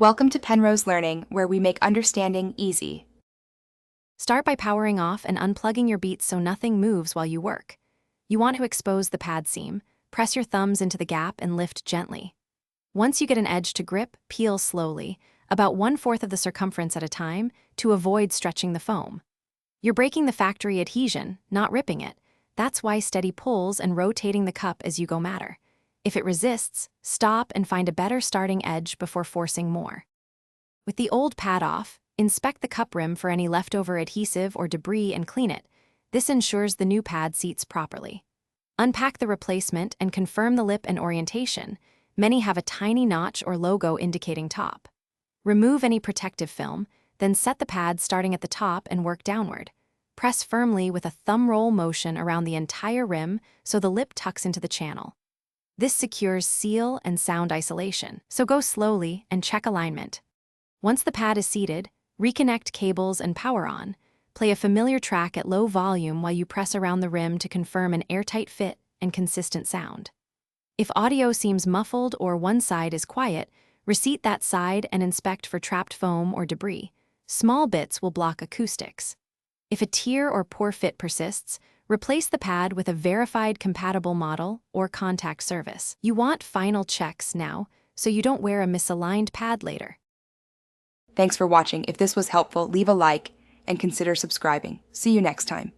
Welcome to Penrose Learning, where we make understanding easy. Start by powering off and unplugging your beats so nothing moves while you work. You want to expose the pad seam, press your thumbs into the gap and lift gently. Once you get an edge to grip, peel slowly, about 1/4 of the circumference at a time, to avoid stretching the foam. You're breaking the factory adhesion, not ripping it. That's why steady pulls and rotating the cup as you go matter. If it resists, stop and find a better starting edge before forcing more. With the old pad off, inspect the cup rim for any leftover adhesive or debris and clean it. This ensures the new pad seats properly. Unpack the replacement and confirm the lip and orientation. Many have a tiny notch or logo indicating top. Remove any protective film, then set the pad starting at the top and work downward. Press firmly with a thumb roll motion around the entire rim so the lip tucks into the channel. This secures seal and sound isolation, so go slowly and check alignment. Once the pad is seated, reconnect cables and power on. Play a familiar track at low volume while you press around the rim to confirm an airtight fit and consistent sound. If audio seems muffled or one side is quiet, reseat that side and inspect for trapped foam or debris. Small bits will block acoustics. If a tear or poor fit persists, replace the pad with a verified compatible model or contact service. You want final checks now, so you don't wear a misaligned pad later. Thanks for watching. If this was helpful, leave a like and consider subscribing. See you next time.